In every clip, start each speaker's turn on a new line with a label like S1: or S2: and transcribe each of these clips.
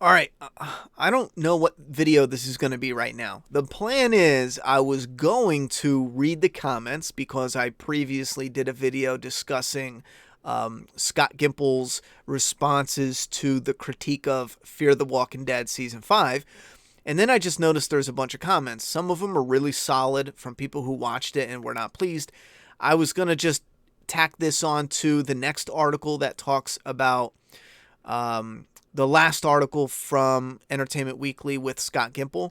S1: All right, I don't know what video this is going to be right now. The plan is I was going to read the comments because I previously did a video discussing Scott Gimple's responses to the critique of Fear the Walking Dead Season 5. And then I just noticed there's a bunch of comments. Some of them are really solid from people who watched it and were not pleased. I was going to just tack this on to the next article that talks about the last article from Entertainment Weekly with Scott Gimple.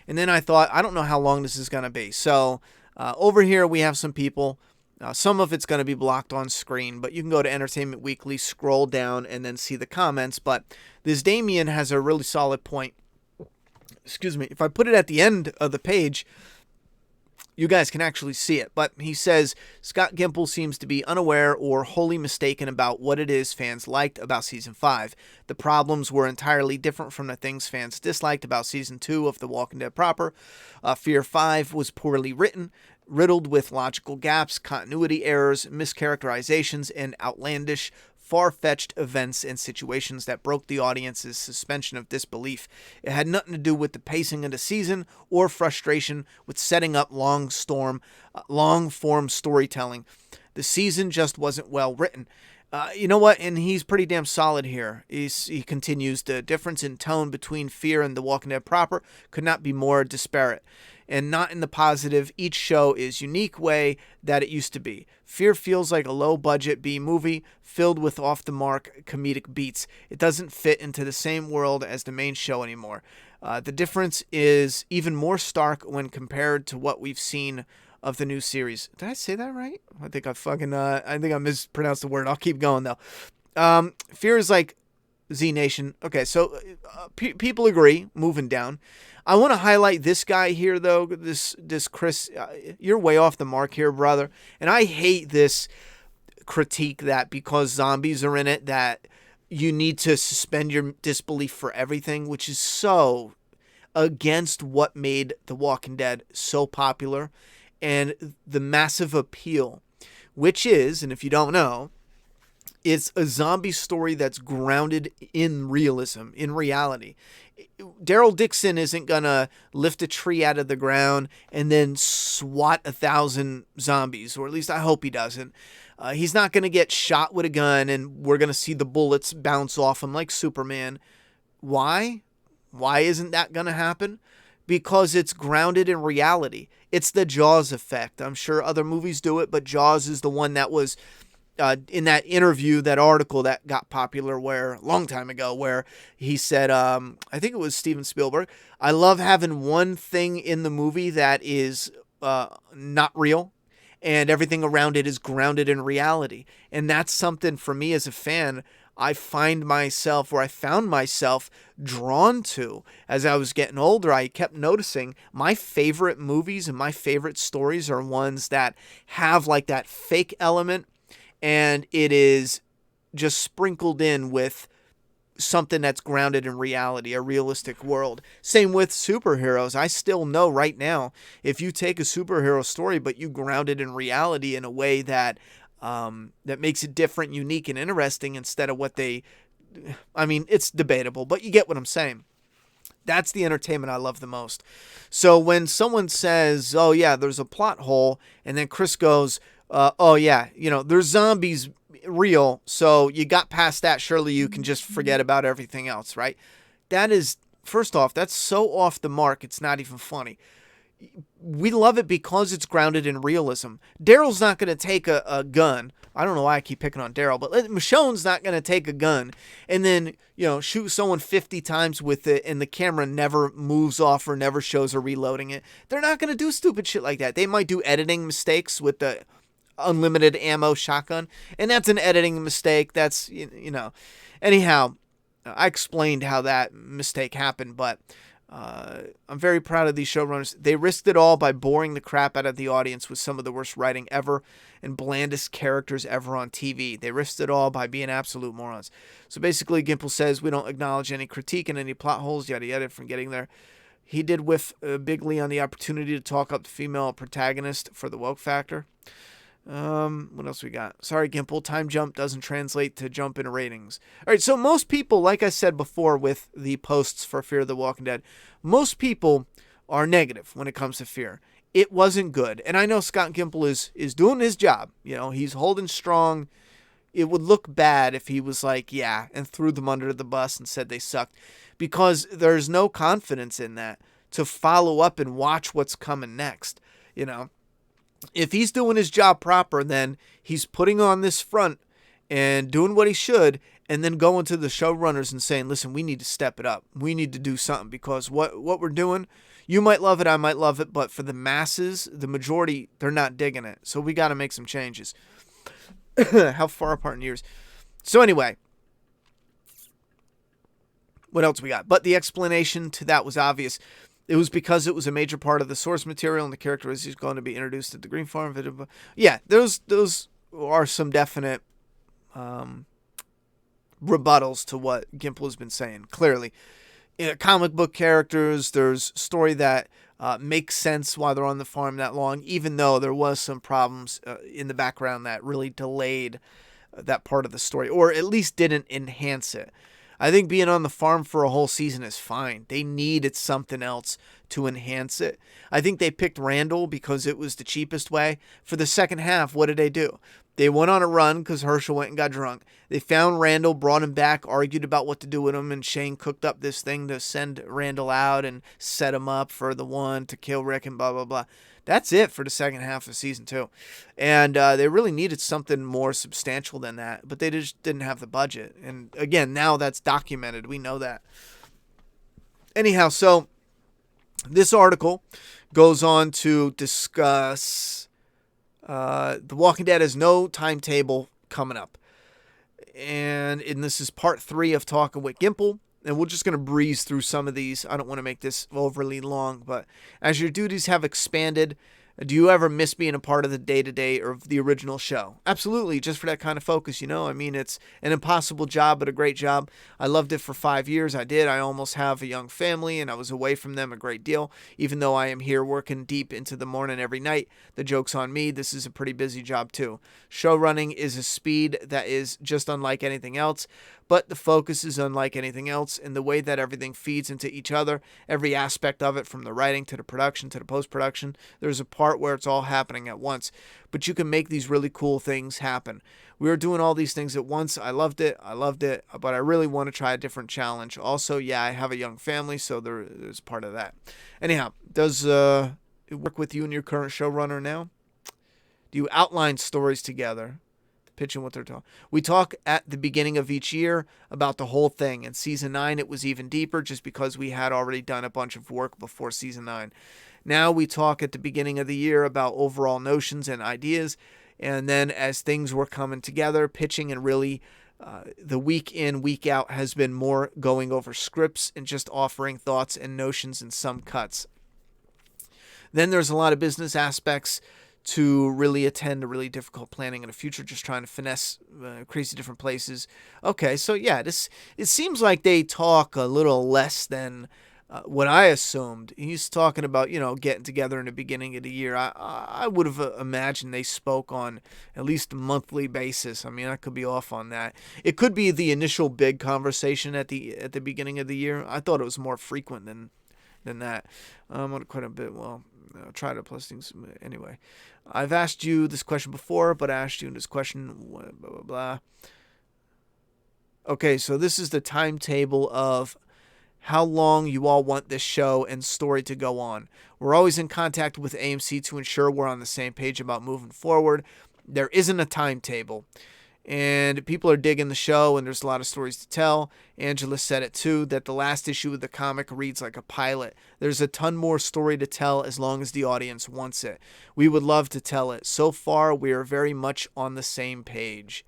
S1: And then I thought, I don't know how long this is going to be. So over here we have some people. Some of it's going to be blocked on screen, but you can go to Entertainment Weekly, scroll down, and then see the comments. But this Damien has a really solid point. Excuse me. If I put it at the end of the page, you guys can actually see it. But he says, Scott Gimple seems to be unaware or wholly mistaken about what it is fans liked about Season 5. The problems were entirely different from the things fans disliked about Season 2 of The Walking Dead proper. Fear 5 was poorly written, riddled with logical gaps, continuity errors, mischaracterizations, and outlandish, far-fetched events and situations that broke the audience's suspension of disbelief. It had nothing to do with the pacing of the season or frustration with setting up long-form storytelling. The season just wasn't well written. You know what? And he's pretty damn solid here. He continues, the difference in tone between Fear and The Walking Dead proper could not be more disparate. And not in the positive. Each show is unique way that it used to be. Fear feels like a low-budget B-movie filled with off-the-mark comedic beats. It doesn't fit into the same world as the main show anymore. The difference is even more stark when compared to what we've seen of the new series. Did I say that right? I think I mispronounced the word. I'll keep going though. Fear is like Z Nation. Okay, so people agree. Moving down. I want to highlight this guy here, though. This Chris, you're way off the mark here, brother. And I hate this critique that because zombies are in it, that you need to suspend your disbelief for everything, which is so against what made The Walking Dead so popular and the massive appeal, which is, and if you don't know, it's a zombie story that's grounded in realism, in reality. Daryl Dixon isn't going to lift a tree out of the ground and then swat 1,000 zombies, or at least I hope he doesn't. He's not going to get shot with a gun and we're going to see the bullets bounce off him like Superman. Why? Why isn't that going to happen? Because it's grounded in reality. It's the Jaws effect. I'm sure other movies do it, but Jaws is the one that was in that interview, that article that got popular a long time ago, where he said, I think it was Steven Spielberg, I love having one thing in the movie that is not real and everything around it is grounded in reality. And that's something for me as a fan, I found myself drawn to. As I was getting older, I kept noticing my favorite movies and my favorite stories are ones that have like that fake element, and it is just sprinkled in with something that's grounded in reality, a realistic world. Same with superheroes. I still know right now, if you take a superhero story, but you ground it in reality in a way that that makes it different, unique, and interesting instead of what it's debatable, but you get what I'm saying. That's the entertainment I love the most. So when someone says, oh yeah, there's a plot hole, and then Chris goes, oh yeah, there's zombies real, so you got past that, surely you can just forget about everything else, right? That is, first off, that's so off the mark, it's not even funny. We love it because it's grounded in realism. Daryl's not going to take a gun. I don't know why I keep picking on Daryl, but Michonne's not going to take a gun and then, shoot someone 50 times with it and the camera never moves off or never shows her reloading it. They're not going to do stupid shit like that. They might do editing mistakes with the unlimited ammo shotgun, and that's an editing mistake. That's, anyhow, I explained how that mistake happened, but I'm very proud of these showrunners. They risked it all by boring the crap out of the audience with some of the worst writing ever and blandest characters ever on TV. They risked it all by being absolute morons. So basically, Gimple says we don't acknowledge any critique and any plot holes, yada yada, from getting there. He did whiff bigly on the opportunity to talk up the female protagonist for the woke factor. What else we got? Sorry, Gimple. Time jump doesn't translate to jump in ratings. All right, so most people, like I said before with the posts for Fear the Walking Dead, most people are negative when it comes to Fear. It wasn't good. And I know Scott Gimple is doing his job. You know, he's holding strong. It would look bad if he was like, yeah, and threw them under the bus and said they sucked. Because there's no confidence in that to follow up and watch what's coming next. You know, if he's doing his job proper, then he's putting on this front and doing what he should, and then going to the showrunners and saying, listen, we need to step it up. We need to do something because what we're doing, you might love it, I might love it, but for the masses, the majority, they're not digging it. So we got to make some changes. How far apart in years. So anyway, what else we got? But the explanation to that was obvious. It was because it was a major part of the source material and the character is going to be introduced at the Green Farm. Yeah, those are some definite rebuttals to what Gimple has been saying. Clearly, comic book characters, there's story that makes sense while they're on the farm that long, even though there was some problems in the background that really delayed that part of the story, or at least didn't enhance it. I think being on the farm for a whole season is fine. They needed something else to enhance it. I think they picked Randall because it was the cheapest way. For the second half, what did they do? They went on a run because Herschel went and got drunk. They found Randall, brought him back, argued about what to do with him, and Shane cooked up this thing to send Randall out and set him up for the one to kill Rick and blah, blah, blah. That's it for the second half of season 2. And they really needed something more substantial than that, but they just didn't have the budget. And again, now that's documented. We know that. Anyhow, so this article goes on to discuss The Walking Dead has no timetable coming up. And this is part 3 of Talking with Gimple. And we're just going to breeze through some of these. I don't want to make this overly long, but as your duties have expanded, do you ever miss being a part of the day-to-day or of the original show? Absolutely, just for that kind of focus, you know? I mean, it's an impossible job, but a great job. I loved it for 5 years. I did. I almost have a young family, and I was away from them a great deal, even though I am here working deep into the morning every night. The joke's on me. This is a pretty busy job, too. Show running is a speed that is just unlike anything else, but the focus is unlike anything else in the way that everything feeds into each other, every aspect of it, from the writing to the production to the post-production. There's a part where it's all happening at once, but you can make these really cool things happen. We were doing all these things at once. I loved it, but I really want to try a different challenge. Also, yeah, I have a young family, so there's part of that. Anyhow, does it work with you and your current showrunner now? Do you outline stories together? Pitching what they're talking. We talk at the beginning of each year about the whole thing. In season 9, it was even deeper just because we had already done a bunch of work before season 9. Now we talk at the beginning of the year about overall notions and ideas. And then as things were coming together, pitching and really the week in, week out has been more going over scripts and just offering thoughts and notions and some cuts. Then there's a lot of business aspects to really attend to really difficult planning in the future, just trying to finesse crazy different places. Okay, so yeah, it seems like they talk a little less than what I assumed. He's talking about, getting together in the beginning of the year. I would have imagined they spoke on at least a monthly basis. I mean, I could be off on that. It could be the initial big conversation at the beginning of the year. I thought it was more frequent than that. Quite a bit. Well, I'll try to plus things anyway. I've asked you this question before, but I asked you this question, blah, blah, blah. Okay, so this is the timetable of how long you all want this show and story to go on. We're always in contact with AMC to ensure we're on the same page about moving forward. There isn't a timetable. And people are digging the show, and there's a lot of stories to tell. Angela said it too, that the last issue of the comic reads like a pilot. There's a ton more story to tell as long as the audience wants it. We would love to tell it. So far, we are very much on the same page.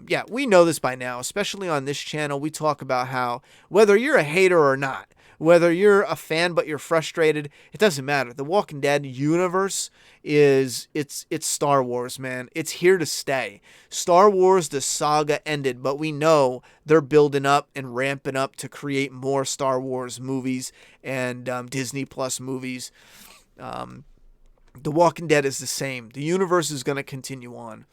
S1: Yeah, we know this by now, especially on this channel. We talk about how whether you're a hater or not, whether you're a fan but you're frustrated, it doesn't matter. The Walking Dead universe it's Star Wars, man. It's here to stay. Star Wars, the saga ended, but we know they're building up and ramping up to create more Star Wars movies and Disney Plus movies. The Walking Dead is the same. The universe is going to continue on.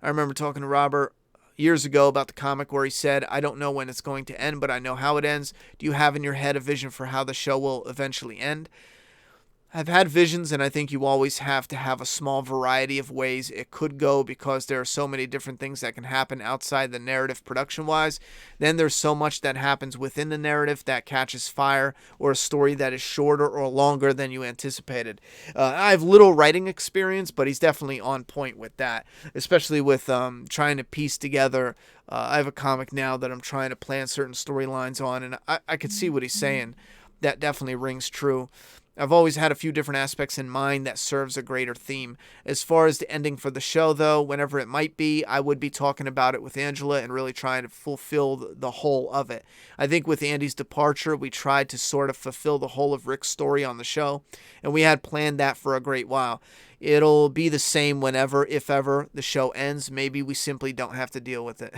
S1: I remember talking to Robert years ago about the comic where he said, I don't know when it's going to end, but I know how it ends. Do you have in your head a vision for how the show will eventually end? I've had visions, and I think you always have to have a small variety of ways it could go because there are so many different things that can happen outside the narrative production-wise. Then there's so much that happens within the narrative that catches fire, or a story that is shorter or longer than you anticipated. I have little writing experience, but he's definitely on point with that, especially with trying to piece together. I have a comic now that I'm trying to plan certain storylines on, and I could see what he's saying. That definitely rings true. I've always had a few different aspects in mind that serves a greater theme. As far as the ending for the show, though, whenever it might be, I would be talking about it with Angela and really trying to fulfill the whole of it. I think with Andy's departure, we tried to sort of fulfill the whole of Rick's story on the show, and we had planned that for a great while. It'll be the same whenever, if ever, the show ends. Maybe we simply don't have to deal with it.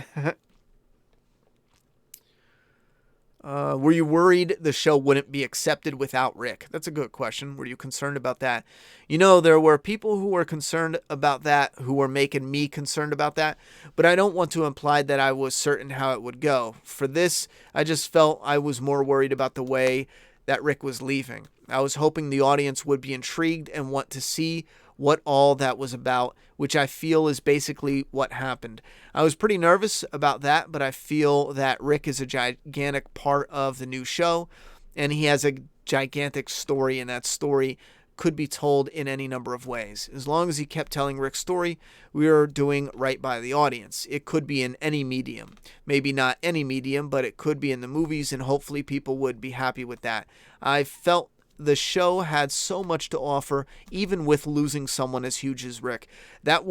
S1: Were you worried the show wouldn't be accepted without Rick? That's a good question. Were you concerned about that? There were people who were concerned about that, who were making me concerned about that, but I don't want to imply that I was certain how it would go. For this, I just felt I was more worried about the way that Rick was leaving. I was hoping the audience would be intrigued and want to see what all that was about, which I feel is basically what happened. I was pretty nervous about that, but I feel that Rick is a gigantic part of the new show, and he has a gigantic story, and that story could be told in any number of ways. As long as he kept telling Rick's story, we were doing right by the audience. It could be in any medium. Maybe not any medium, but it could be in the movies, and hopefully people would be happy with that. I felt the show had so much to offer, even with losing someone as huge as Rick, that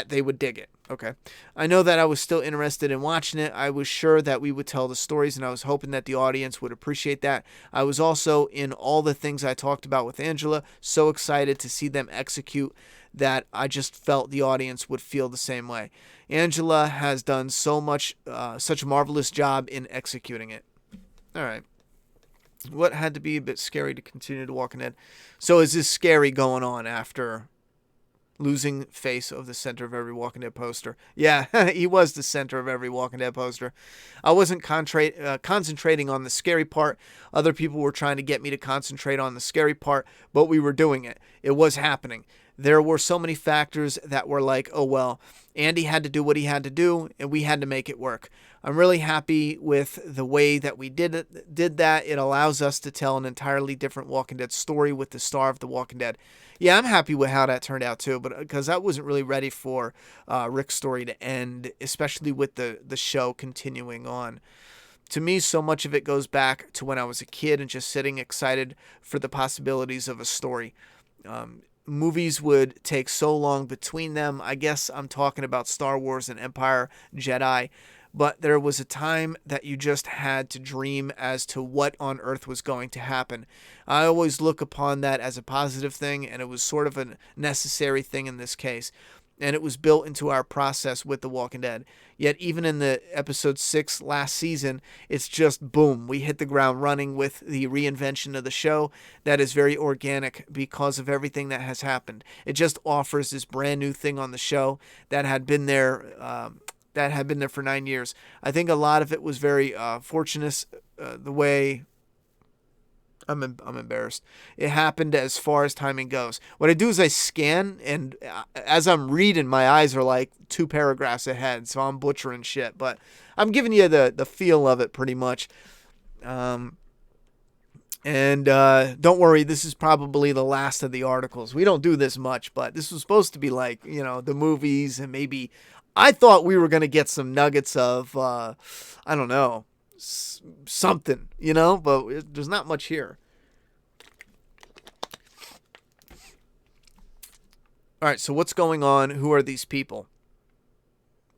S1: they would dig it. Okay. I know that I was still interested in watching it. I was sure that we would tell the stories, and I was hoping that the audience would appreciate that. I was also, in all the things I talked about with Angela, so excited to see them execute that I just felt the audience would feel the same way. Angela has done such a marvelous job in executing it. All right. What had to be a bit scary to continue to Walking Dead? So is this scary going on after losing face of the center of every Walking Dead poster? Yeah, he was the center of every Walking Dead poster. I wasn't concentrating on the scary part. Other people were trying to get me to concentrate on the scary part, but we were doing it. It was happening. There were so many factors that were like, oh, well, Andy had to do what he had to do, and we had to make it work. I'm really happy with the way that we did that. It allows us to tell an entirely different Walking Dead story with the star of The Walking Dead. Yeah, I'm happy with how that turned out, too, but because I wasn't really ready for Rick's story to end, especially with the show continuing on. To me, so much of it goes back to when I was a kid and just sitting excited for the possibilities of a story. Movies would take so long between them. I guess I'm talking about Star Wars and Empire, Jedi. But there was a time that you just had to dream as to what on earth was going to happen. I always look upon that as a positive thing, and it was sort of a necessary thing in this case. And it was built into our process with The Walking Dead. Yet even in the episode 6 last season, it's just boom. We hit the ground running with the reinvention of the show that is very organic because of everything that has happened. It just offers this brand new thing on the show that had been there for 9 years. I think a lot of it was very fortunate the way I'm embarrassed. It happened as far as timing goes. What I do is I scan, and as I'm reading, my eyes are like 2 paragraphs ahead, so I'm butchering shit. But I'm giving you the feel of it pretty much. And don't worry, this is probably the last of the articles. We don't do this much, but this was supposed to be like, the movies, and maybe I thought we were going to get some nuggets of, I don't know, something, but there's not much here. All right, so what's going on? Who are these people?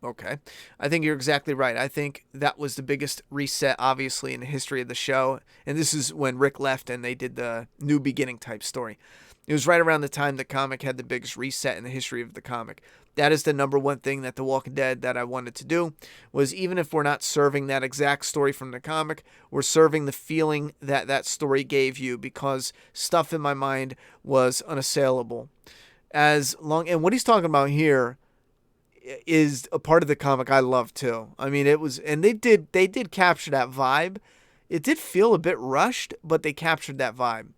S1: Okay, I think you're exactly right. I think that was the biggest reset, obviously, in the history of the show. And this is when Rick left and they did the new beginning type story. It was right around the time the comic had the biggest reset in the history of the comic. That is the number one thing that The Walking Dead that I wanted to do, was even if we're not serving that exact story from the comic, we're serving the feeling that that story gave you, because stuff in my mind was unassailable. And what he's talking about here is a part of the comic I love too. I mean, it was, and they did capture that vibe. It did feel a bit rushed, but they captured that vibe.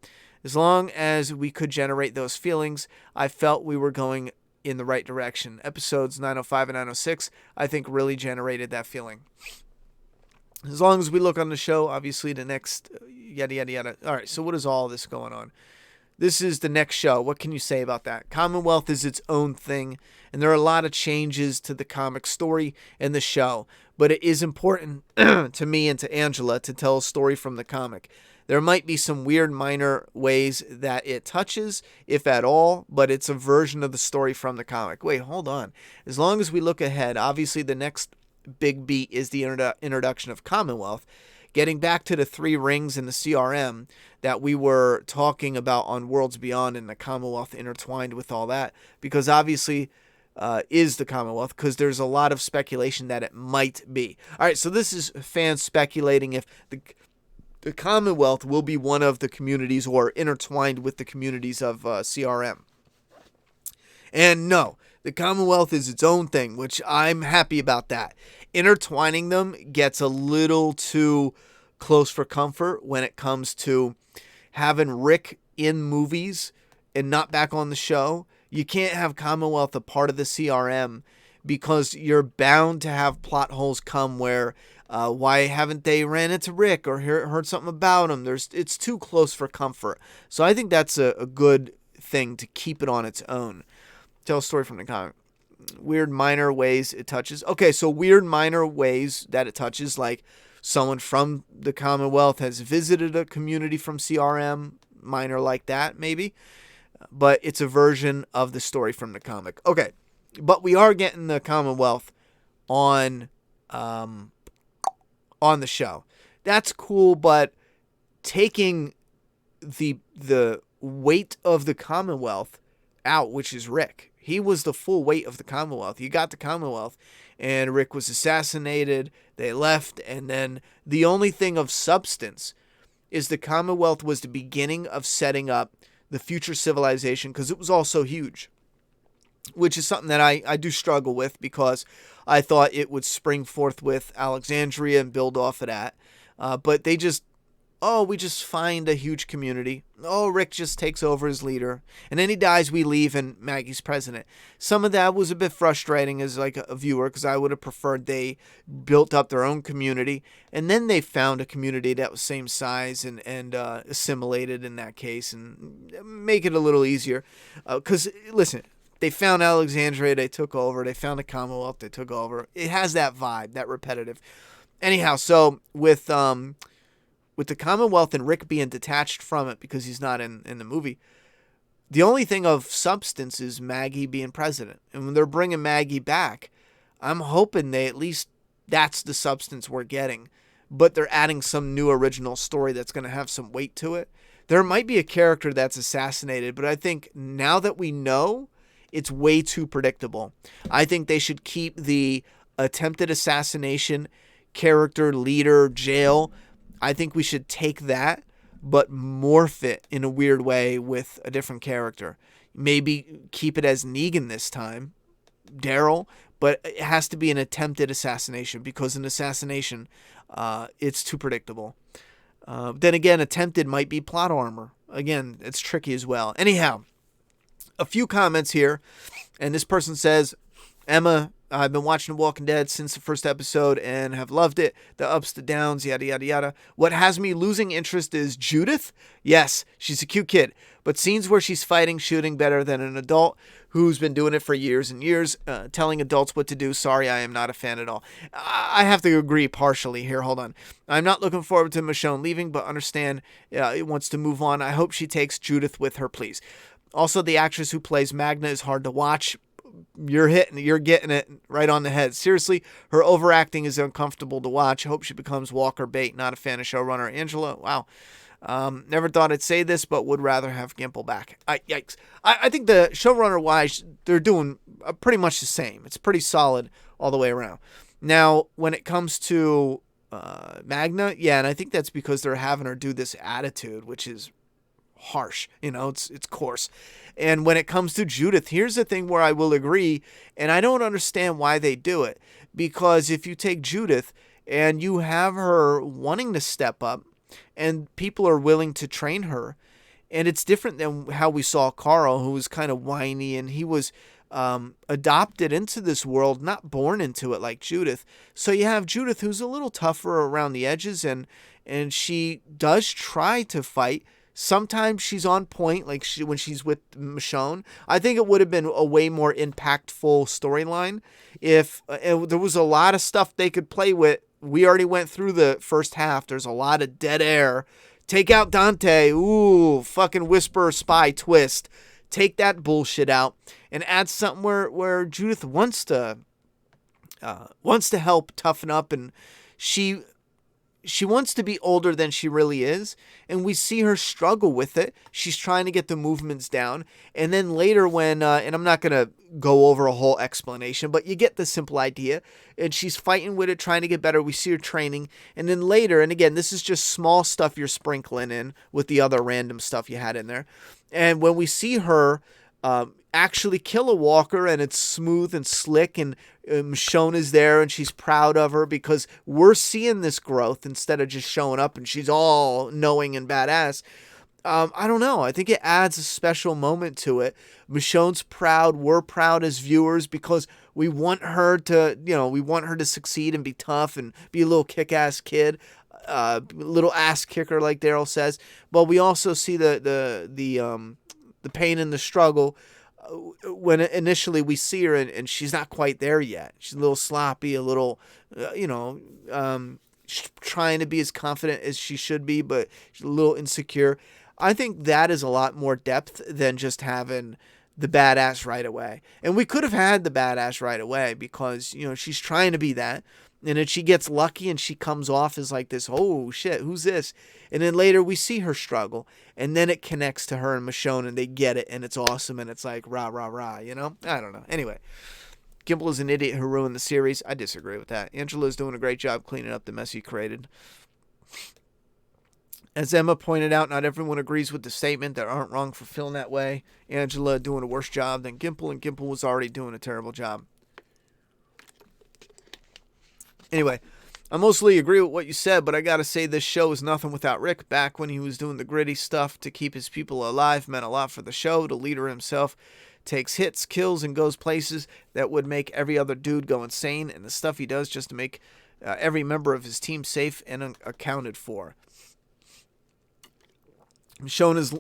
S1: As long as we could generate those feelings, I felt we were going in the right direction. Episodes 905 and 906, I think, really generated that feeling. As long as we look on the show, obviously the next yada, yada, yada. All right, so what is all this going on? This is the next show. What can you say about that? Commonwealth is its own thing, and there are a lot of changes to the comic story and the show. But it is important to me and to Angela to tell a story from the comic. There might be some weird minor ways that it touches, if at all, but it's a version of the story from the comic. Wait, hold on. As long as we look ahead, obviously the next big beat is the introduction of Commonwealth. Getting back to the 3 rings in the CRM that we were talking about on Worlds Beyond, and the Commonwealth intertwined with all that, because obviously is the Commonwealth, because there's a lot of speculation that it might be. All right, so this is fans speculating if the Commonwealth will be one of the communities or intertwined with the communities of CRM. And no, the Commonwealth is its own thing, which I'm happy about that. Intertwining them gets a little too close for comfort when it comes to having Rick in movies and not back on the show. You can't have Commonwealth a part of the CRM, because you're bound to have plot holes come where why haven't they ran into Rick or heard something about him? It's too close for comfort. So I think that's a good thing to keep it on its own. Tell a story from the comic. Weird minor ways it touches. Okay, so weird minor ways that it touches, like someone from the Commonwealth has visited a community from CRM, minor like that maybe. But it's a version of the story from the comic. Okay, but we are getting the Commonwealth on the show. That's cool, but taking the weight of the Commonwealth out, which is Rick. He was the full weight of the Commonwealth. You got the Commonwealth, and Rick was assassinated. They left, and then the only thing of substance is the Commonwealth was the beginning of setting up the future civilization, because it was all so huge, which is something that I do struggle with, because I thought it would spring forth with Alexandria and build off of that. But they just, we just find a huge community. Rick just takes over as leader. And then he dies, we leave, and Maggie's president. Some of that was a bit frustrating as like a viewer, because I would have preferred they built up their own community. And then they found a community that was same size and assimilated in that case, and make it a little easier. Because, listen, they found Alexandria, they took over. They found the Commonwealth, they took over. It has that vibe, that repetitive. Anyhow, so with the Commonwealth and Rick being detached from it because he's not in the movie, the only thing of substance is Maggie being president. And when they're bringing Maggie back, I'm hoping they at least that's the substance we're getting. But they're adding some new original story that's going to have some weight to it. There might be a character that's assassinated, but I think now that we know, it's way too predictable. I think they should keep the attempted assassination character, leader, jail. I think we should take that, but morph it in a weird way with a different character. Maybe keep it as Negan this time, Daryl, but it has to be an attempted assassination, because an assassination, it's too predictable. Then again, attempted might be plot armor. Again, it's tricky as well. Anyhow, a few comments here, and this person says, Emma, I've been watching The Walking Dead since the first episode and have loved it. The ups, the downs, yada, yada, yada. What has me losing interest is Judith. Yes, she's a cute kid, but scenes where she's fighting, shooting better than an adult who's been doing it for years and years, telling adults what to do. Sorry, I am not a fan at all. I have to agree partially here. Hold on. I'm not looking forward to Michonne leaving, but understand it wants to move on. I hope she takes Judith with her, please. Also, the actress who plays Magna is hard to watch. You're getting it right on the head. Seriously, her overacting is uncomfortable to watch. Hope she becomes Walker bait. Not a fan of showrunner Angela. Wow. Never thought I'd say this, but would rather have Gimple back. Yikes. I think the showrunner-wise, they're doing pretty much the same. It's pretty solid all the way around. Now, when it comes to Magna, yeah, and I think that's because they're having her do this attitude, which is harsh. It's coarse. And when it comes to Judith, here's the thing where I will agree, and I don't understand why they do it. Because if you take Judith and you have her wanting to step up, and people are willing to train her, and it's different than how we saw Carl, who was kind of whiny, and he was adopted into this world, not born into it like Judith. So you have Judith, who's a little tougher around the edges, and she does try to fight. Sometimes she's on point, like when she's with Michonne. I think it would have been a way more impactful storyline if there was a lot of stuff they could play with. We already went through the first half. There's a lot of dead air. Take out Dante. Ooh, fucking whisper spy twist. Take that bullshit out and add something where Judith wants to help toughen up, and she wants to be older than she really is, and we see her struggle with it. She's trying to get the movements down, and then later when, and I'm not going to go over a whole explanation, but you get the simple idea, and she's fighting with it, trying to get better. We see her training, and then later, and again, this is just small stuff you're sprinkling in with the other random stuff you had in there, and when we see her actually kill a walker, and it's smooth and slick, and Michonne is there, and she's proud of her because we're seeing this growth instead of just showing up and she's all knowing and badass. I don't know. I think it adds a special moment to it. Michonne's proud. We're proud as viewers because we want her to succeed and be tough and be a little kick-ass kid, little ass kicker like Daryl says. But we also see the pain and the struggle when initially we see her and she's not quite there yet. She's a little sloppy, a little, trying to be as confident as she should be, but she's a little insecure. I think that is a lot more depth than just having the badass right away. And we could have had the badass right away because, she's trying to be that. And then she gets lucky and she comes off as like this, oh shit, who's this? And then later we see her struggle. And then it connects to her and Michonne and they get it and it's awesome and it's like rah, rah, rah, I don't know. Anyway, Gimple is an idiot who ruined the series. I disagree with that. Angela's doing a great job cleaning up the mess he created. As Emma pointed out, not everyone agrees with the statement. They aren't wrong for feeling that way. Angela doing a worse job than Gimple, and Gimple was already doing a terrible job. Anyway, I mostly agree with what you said, but I gotta say this show is nothing without Rick. Back when he was doing the gritty stuff to keep his people alive meant a lot for the show. The leader himself takes hits, kills, and goes places that would make every other dude go insane, and the stuff he does just to make every member of his team safe and accounted for. Michonne is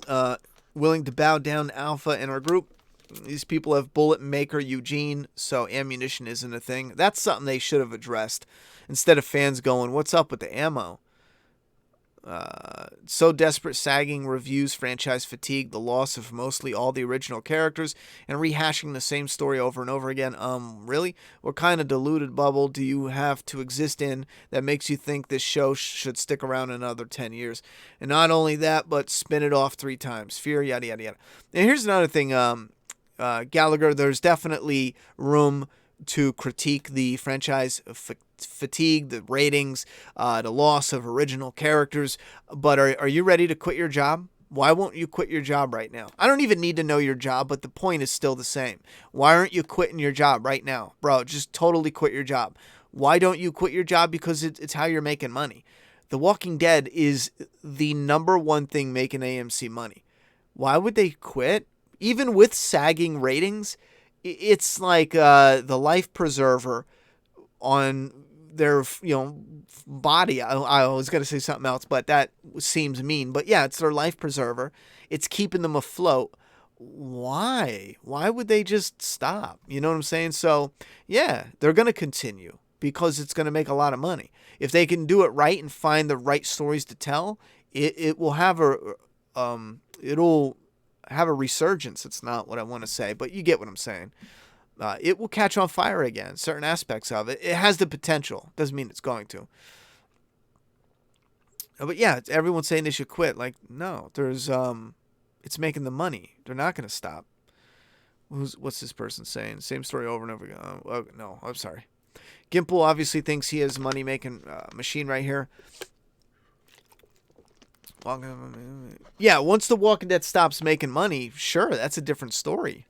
S1: willing to bow down to Alpha and our group. These people have bullet maker Eugene, so ammunition isn't a thing. That's something they should have addressed. Instead of fans going, what's up with the ammo? So desperate, sagging reviews, franchise fatigue, the loss of mostly all the original characters, and rehashing the same story over and over again. Really? What kind of diluted bubble do you have to exist in that makes you think this show should stick around another 10 years? And not only that, but spin it off 3 times. Fear, yada, yada, yada. And here's another thing, Gallagher, there's definitely room to critique the franchise fatigue, the ratings, the loss of original characters. But are you ready to quit your job? Why won't you quit your job right now? I don't even need to know your job, but the point is still the same. Why aren't you quitting your job right now? Bro, just totally quit your job. Why don't you quit your job? Because it's how you're making money. The Walking Dead is the #1 thing making AMC money. Why would they quit? Even with sagging ratings, it's like the life preserver on their body. I was going to say something else, but that seems mean. But yeah, it's their life preserver. It's keeping them afloat. Why? Why would they just stop? You know what I'm saying? So yeah, they're going to continue because it's going to make a lot of money. If they can do it right and find the right stories to tell, it will have it'll have a resurgence. It's not what I want to say, but you get what I'm saying. It will catch on fire again. Certain aspects of it. It has the potential. Doesn't mean it's going to. But yeah, everyone's saying they should quit. Like, no, it's making the money. They're not going to stop. What's this person saying? Same story over and over again. Oh, no, I'm sorry. Gimple obviously thinks he has money making machine right here. Yeah, once The Walking Dead stops making money, sure, that's a different story.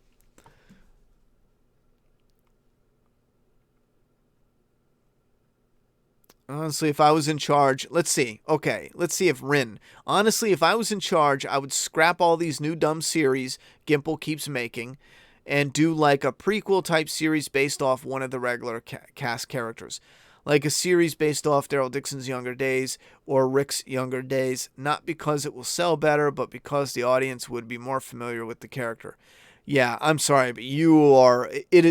S1: Honestly, if I was in charge, let's see. Okay, let's see if Rin. Honestly, if I was in charge, I would scrap all these new dumb series Gimple keeps making and do like a prequel type series based off one of the regular cast characters. Like a series based off Daryl Dixon's younger days or Rick's younger days, not because it will sell better, but because the audience would be more familiar with the character. Yeah, I'm sorry, but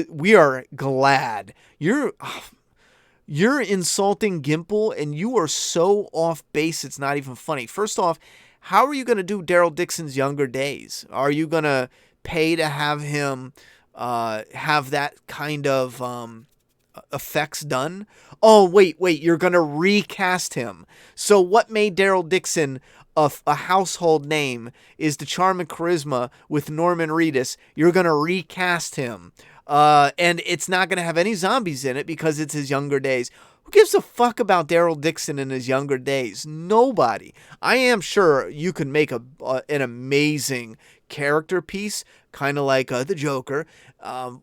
S1: we are glad. You're insulting Gimple, and you are so off base it's not even funny. First off, how are you going to do Daryl Dixon's younger days? Are you going to pay to have him have that kind of effects done? Oh, wait, you're going to recast him. So what made Daryl Dixon a household name is the charm and charisma with Norman Reedus. You're going to recast him. And it's not going to have any zombies in it because it's his younger days. Who gives a fuck about Daryl Dixon in his younger days? Nobody. I am sure you could make an amazing character piece, kind of like the Joker,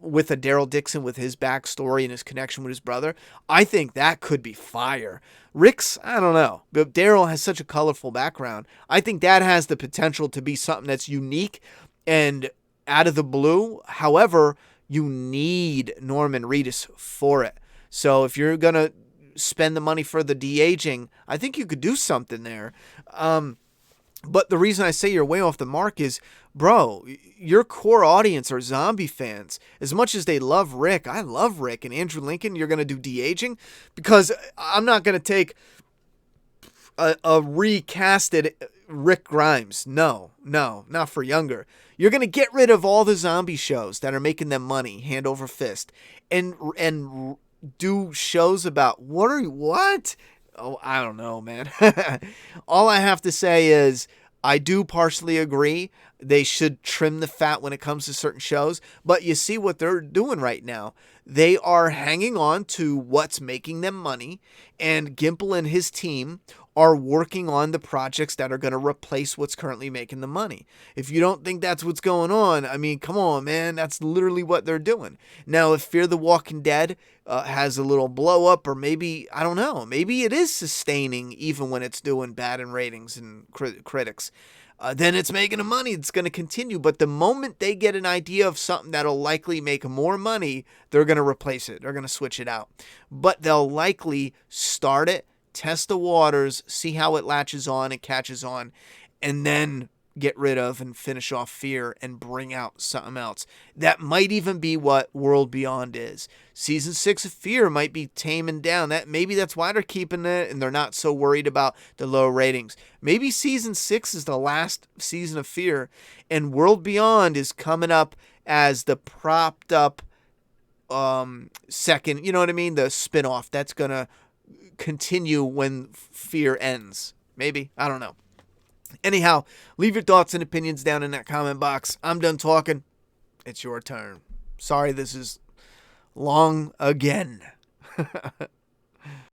S1: with a Daryl Dixon with his backstory and his connection with his brother. I think that could be fire. Rick's, I don't know, but Daryl has such a colorful background. I think that has the potential to be something that's unique and out of the blue. However, you need Norman Reedus for it. So if you're going to spend the money for the de-aging, I think you could do something there. But the reason I say you're way off the mark is, bro, your core audience are zombie fans. As much as they love Rick, I love Rick and Andrew Lincoln, you're going to do de-aging? Because I'm not going to take a recasted Rick Grimes. No, not for younger. You're going to get rid of all the zombie shows that are making them money, hand over fist, and do shows about what? Oh, I don't know, man. All I have to say is I do partially agree. They should trim the fat when it comes to certain shows. But you see what they're doing right now. They are hanging on to what's making them money. And Gimple and his team are working on the projects that are going to replace what's currently making the money. If you don't think that's what's going on, I mean, come on, man. That's literally what they're doing. Now, if Fear the Walking Dead has a little blow up, or maybe, I don't know, maybe it is sustaining even when it's doing bad in ratings and critics, then it's making the money. It's going to continue. But the moment they get an idea of something that'll likely make more money, they're going to replace it. They're going to switch it out. But they'll likely start it, test the waters, see how it latches on and catches on, and then get rid of and finish off Fear and bring out something else. That might even be what World Beyond is. Season 6 of Fear might be taming down. Maybe that's why they're keeping it and they're not so worried about the low ratings. Maybe Season 6 is the last season of Fear and World Beyond is coming up as the propped up second, you know what I mean? The spinoff that's going to continue when Fear ends. Maybe. I don't know. Anyhow, leave your thoughts and opinions down in that comment box. I'm done talking. It's your turn. Sorry this is long again.